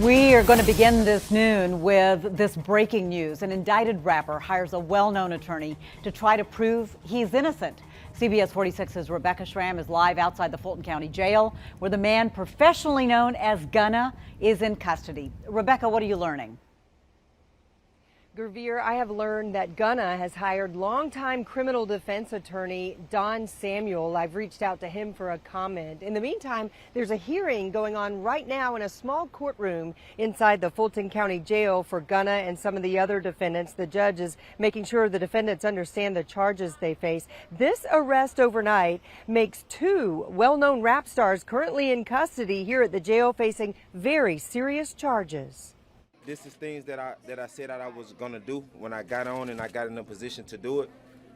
We are going to begin this noon with this breaking news. An indicted rapper hires a well-known attorney to try to prove he's innocent. CBS 46's Rebecca Schramm is live outside the Fulton County Jail, where the man professionally known as Gunna is in custody. Rebecca, what are you learning? Gervier, I have learned that Gunna has hired longtime criminal defense attorney Don Samuel. I've reached out to him for a comment. In the meantime, there's a hearing going on right now in a small courtroom inside the Fulton County Jail for Gunna and some of the other defendants. The judge is making sure the defendants understand the charges they face. This arrest overnight makes two well-known rap stars currently in custody here at the jail facing very serious charges. This is things that I said that I was gonna do when I got on and I got in a position to do it.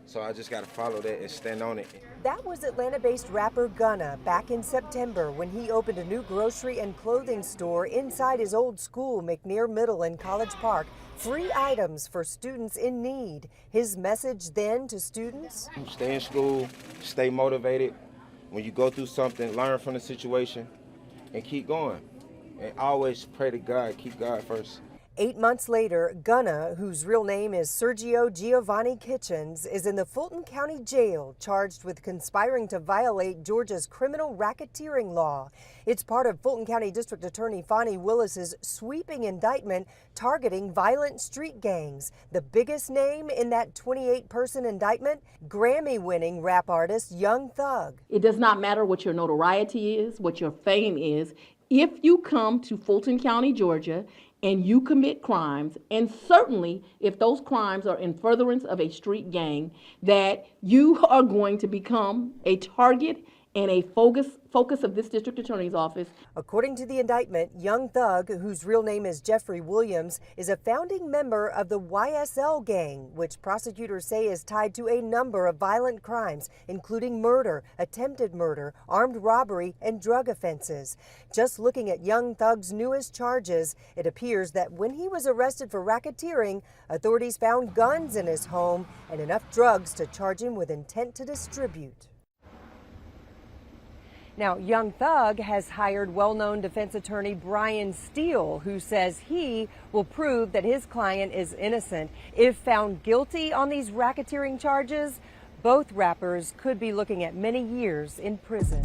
So I just gotta follow that and stand on it. That was Atlanta-based rapper Gunna back in September when he opened a new grocery and clothing store inside his old school, McNair Middle in College Park. Free items for students in need. His message then to students? Stay in school, stay motivated. When you go through something, learn from the situation and keep going. And always pray to God, keep God first. 8 months later, Gunna, whose real name is Sergio Giovanni Kitchens, is in the Fulton County Jail, charged with conspiring to violate Georgia's criminal racketeering law. It's part of Fulton County District Attorney Fonnie Willis's sweeping indictment targeting violent street gangs. The biggest name in that 28-person indictment, Grammy-winning rap artist Young Thug. It does not matter what your notoriety is, what your fame is. If you come to Fulton County, Georgia, and you commit crimes, and certainly if those crimes are in furtherance of a street gang, that you are going to become a target and a focus of this district attorney's office. According to the indictment, Young Thug, whose real name is Jeffrey Williams, is a founding member of the YSL gang, which prosecutors say is tied to a number of violent crimes, including murder, attempted murder, armed robbery, and drug offenses. Just looking at Young Thug's newest charges, it appears that when he was arrested for racketeering, authorities found guns in his home and enough drugs to charge him with intent to distribute. Now, Young Thug has hired well-known defense attorney Brian Steele, who says he will prove that his client is innocent. If found guilty on these racketeering charges, both rappers could be looking at many years in prison.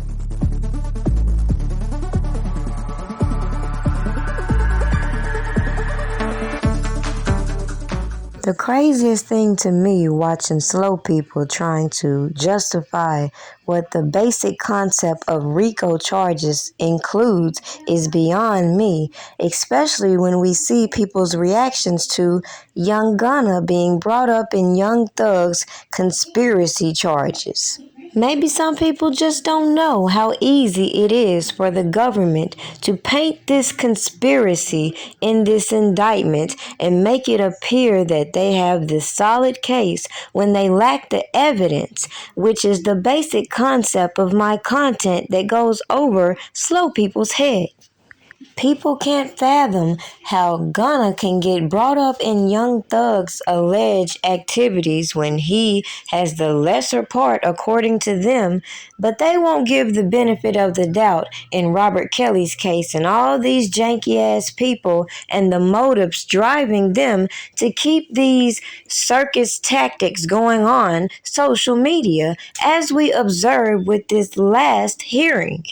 The craziest thing to me watching slow people trying to justify what the basic concept of RICO charges includes is beyond me, especially when we see people's reactions to Young Gunna being brought up in Young Thug's conspiracy charges. Maybe some people just don't know how easy it is for the government to paint this conspiracy in this indictment and make it appear that they have this solid case when they lack the evidence, which is the basic concept of my content that goes over slow people's heads. People can't fathom how Gunna can get brought up in Young Thug's alleged activities when he has the lesser part according to them, but they won't give the benefit of the doubt in Robert Kelly's case and all these janky-ass people and the motives driving them to keep these circus tactics going on social media, as we observed with this last hearing.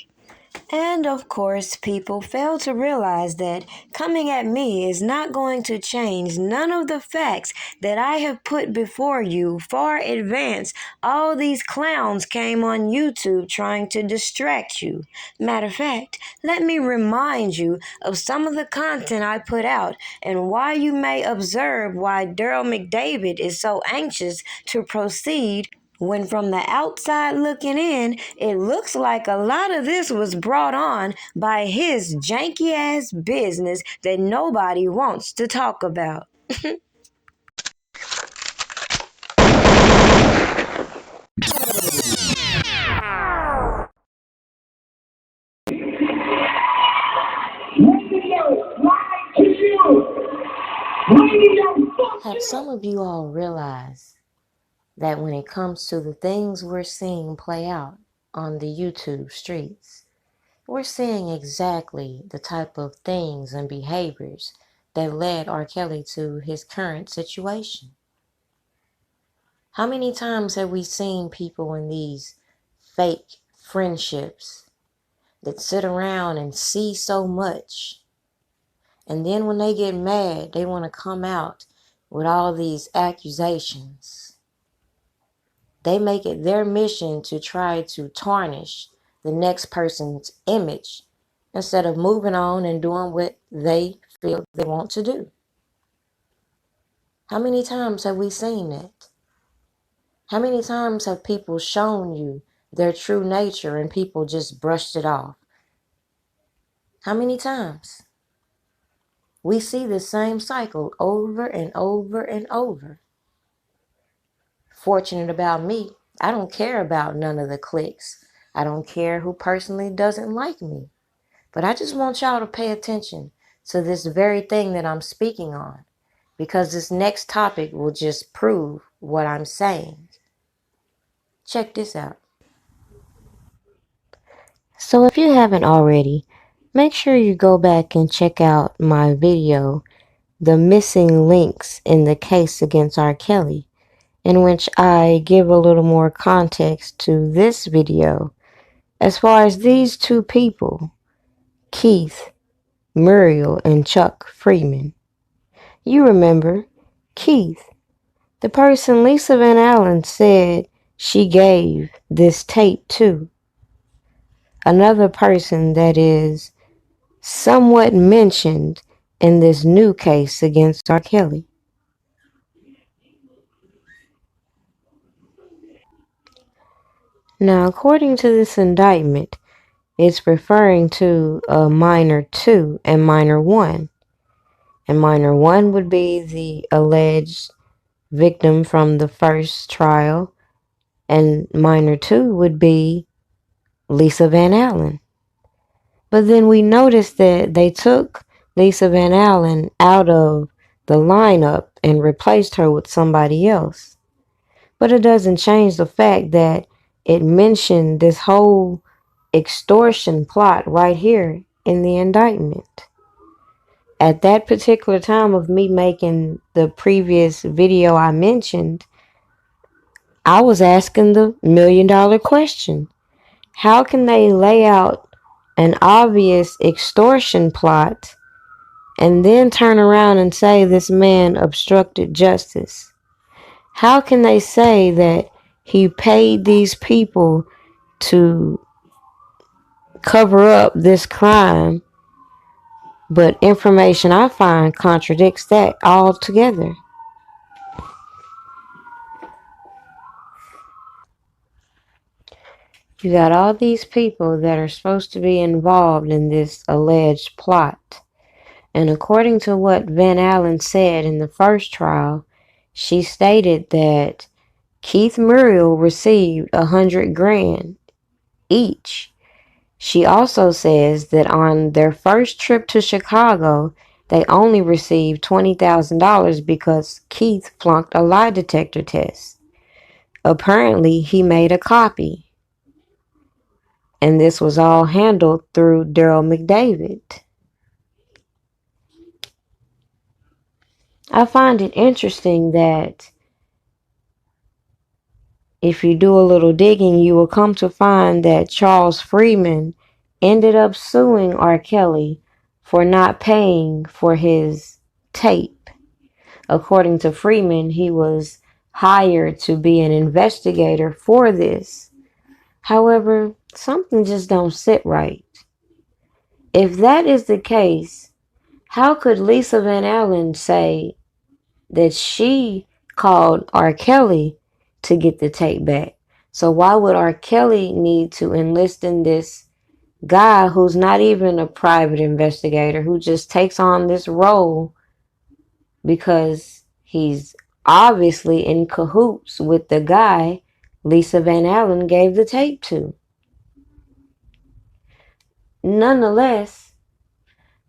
And of course, people fail to realize that coming at me is not going to change none of the facts that I have put before you far advance. All these clowns came on YouTube trying to distract you. Matter of fact, let me remind you of some of the content I put out and why you may observe why Daryl McDavid is so anxious to proceed when from the outside looking in, it looks like a lot of this was brought on by his janky-ass business that nobody wants to talk about. Have some of you all realized that when it comes to the things we're seeing play out on the YouTube streets, we're seeing exactly the type of things and behaviors that led R. Kelly to his current situation. How many times have we seen people in these fake friendships that sit around and see so much, and then when they get mad, they want to come out with all these accusations? They make it their mission to try to tarnish the next person's image instead of moving on and doing what they feel they want to do. How many times have we seen that? How many times have people shown you their true nature and people just brushed it off? How many times? We see the same cycle over and over and over. Fortunate about me, I don't care about none of the cliques. I don't care who personally doesn't like me. But I just want y'all to pay attention to this very thing that I'm speaking on, because this next topic will just prove what I'm saying. Check this out. So if you haven't already, make sure you go back and check out my video, The Missing Links in the Case Against R. Kelly, in which I give a little more context to this video as far as these two people, Keith Muriel and Chuck Freeman. You remember Keith, the person Lisa Van Allen said she gave this tape to. Another person that is somewhat mentioned in this new case against R. Kelly. Now, according to this indictment, it's referring to a minor 2 and minor 1. And minor 1 would be the alleged victim from the first trial, and minor 2 would be Lisa Van Allen. But then we noticed that they took Lisa Van Allen out of the lineup and replaced her with somebody else. But it doesn't change the fact that it mentioned this whole extortion plot right here in the indictment. At that particular time of me making the previous video I mentioned, I was asking the $1,000,000 question. How can they lay out an obvious extortion plot and then turn around and say this man obstructed justice? How can they say that he paid these people to cover up this crime, but information I find contradicts that altogether? You got all these people that are supposed to be involved in this alleged plot. And according to what Van Allen said in the first trial, she stated that Keith Muriel received $100,000 each. She also says that on their first trip to Chicago, they only received $20,000 because Keith flunked a lie detector test. Apparently, he made a copy. And this was all handled through Daryl McDavid. I find it interesting that if you do a little digging, you will come to find that Charles Freeman ended up suing R. Kelly for not paying for his tape. According to Freeman, he was hired to be an investigator for this. However, something just don't sit right. If that is the case, how could Lisa Van Allen say that she called R. Kelly to get the tape back? So why would R. Kelly need to enlist in this guy who's not even a private investigator, who just takes on this role because he's obviously in cahoots with the guy Lisa Van Allen gave the tape to? Nonetheless,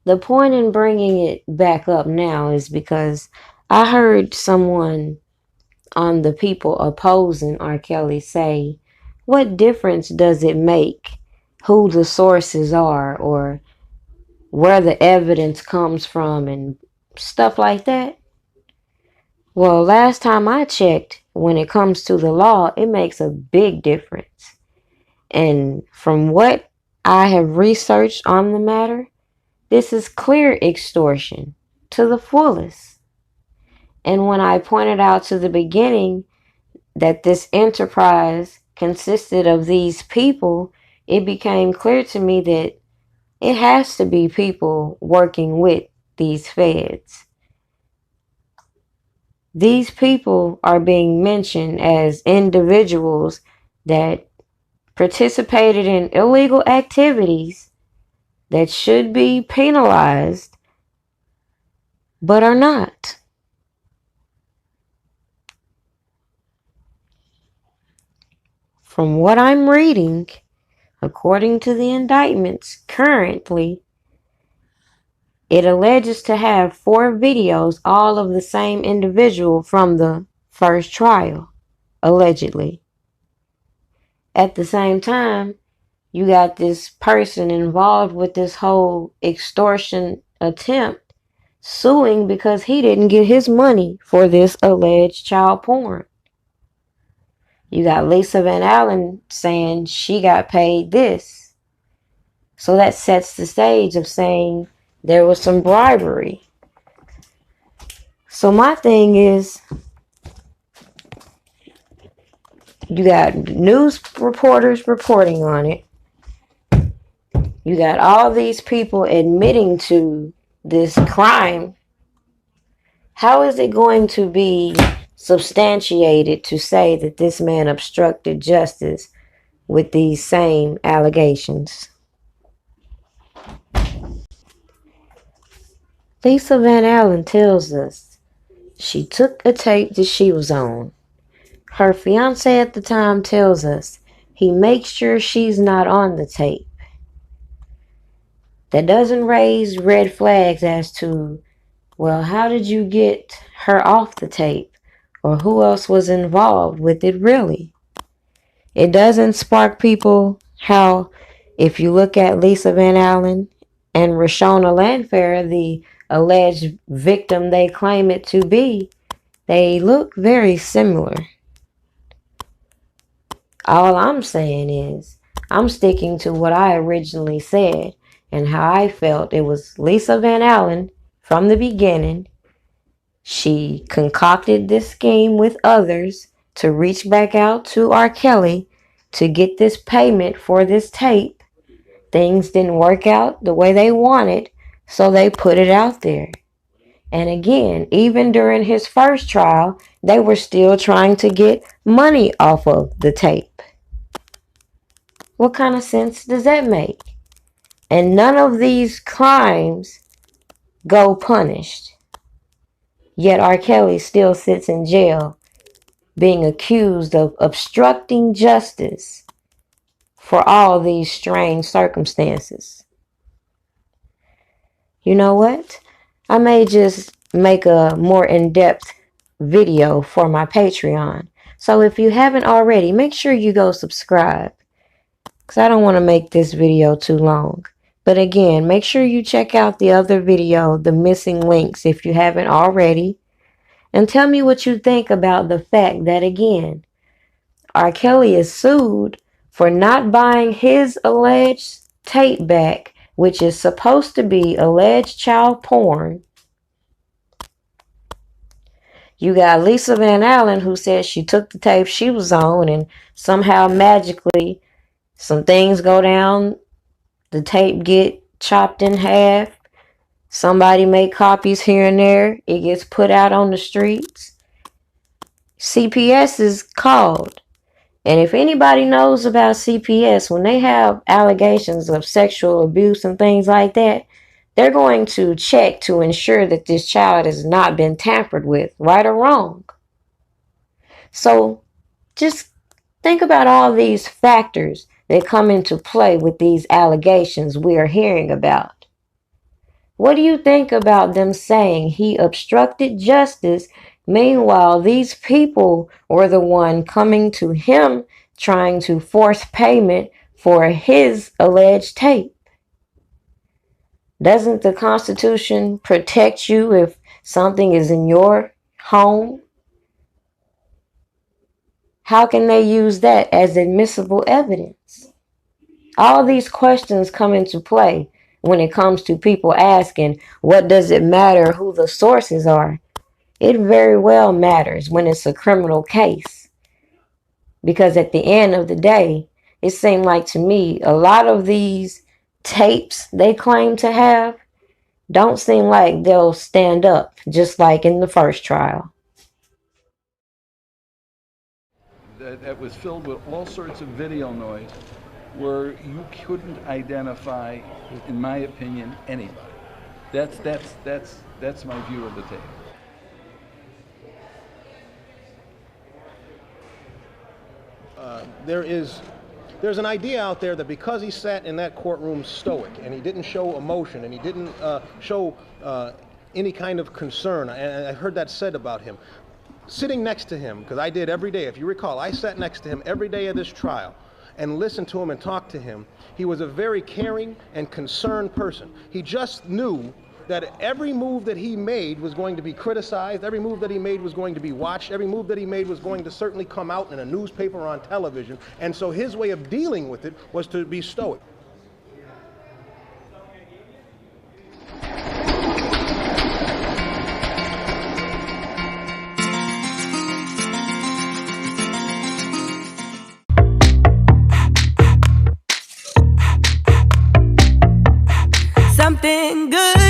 the point in bringing it back up now is because I heard someone on the people opposing R. Kelly say, what difference does it make who the sources are or where the evidence comes from and stuff like that. Well, last time I checked, when it comes to the law, it makes a big difference. And from what I have researched on the matter, this is clear extortion to the fullest. And when I pointed out to the beginning that this enterprise consisted of these people, it became clear to me that it has to be people working with these feds. These people are being mentioned as individuals that participated in illegal activities that should be penalized, but are not. From what I'm reading, according to the indictments currently, it alleges to have 4 videos, all of the same individual from the first trial, allegedly. At the same time, you got this person involved with this whole extortion attempt suing because he didn't get his money for this alleged child porn. You got Lisa Van Allen saying she got paid this. So that sets the stage of saying there was some bribery. So my thing is, you got news reporters reporting on it. You got all these people admitting to this crime. How is it going to be substantiated to say that this man obstructed justice with these same allegations? Lisa Van Allen tells us she took a tape that she was on. Her fiance at the time tells us he makes sure she's not on the tape. That doesn't raise red flags as to, well, how did you get her off the tape? Or who else was involved with it really? It doesn't spark people how, if you look at Lisa Van Allen and Rashona Landfair, the alleged victim they claim it to be, they look very similar. All I'm saying is, I'm sticking to what I originally said and how I felt it was Lisa Van Allen from the beginning. She concocted this scheme with others to reach back out to R. Kelly to get this payment for this tape. Things didn't work out the way they wanted, so they put it out there. And again, even during his first trial, they were still trying to get money off of the tape. What kind of sense does that make? And none of these crimes go punished. Yet R. Kelly still sits in jail being accused of obstructing justice for all these strange circumstances. You know what? I may just make a more in-depth video for my Patreon. So if you haven't already, make sure you go subscribe, because I don't want to make this video too long. But again, make sure you check out the other video, the missing links, if you haven't already. And tell me what you think about the fact that, again, R. Kelly is sued for not buying his alleged tape back, which is supposed to be alleged child porn. You got Lisa Van Allen, who says she took the tape she was on and somehow magically some things go down. The tape get chopped in half. Somebody make copies here and there. It gets put out on the streets. CPS is called. And if anybody knows about CPS, when they have allegations of sexual abuse and things like that, they're going to check to ensure that this child has not been tampered with, right or wrong. So just think about all these factors that come into play with these allegations we are hearing about. What do you think about them saying he obstructed justice? Meanwhile, these people were the one coming to him trying to force payment for his alleged tape. Doesn't the Constitution protect you if something is in your home? How can they use that as admissible evidence? All these questions come into play when it comes to people asking, what does it matter who the sources are? It very well matters when it's a criminal case. Because at the end of the day, it seemed like to me, a lot of these tapes they claim to have don't seem like they'll stand up, just like in the first trial. That was filled with all sorts of video noise where you couldn't identify, in my opinion, anybody. That's my view of the tape. There's an idea out there that because he sat in that courtroom stoic and he didn't show emotion and he didn't show any kind of concern, and I heard that said about him, sitting next to him, because I did every day, if you recall, I sat next to him every day of this trial and listened to him and talked to him. He was a very caring and concerned person. He just knew that every move that he made was going to be criticized, every move that he made was going to be watched, every move that he made was going to certainly come out in a newspaper or on television, and so his way of dealing with it was to be stoic. Something good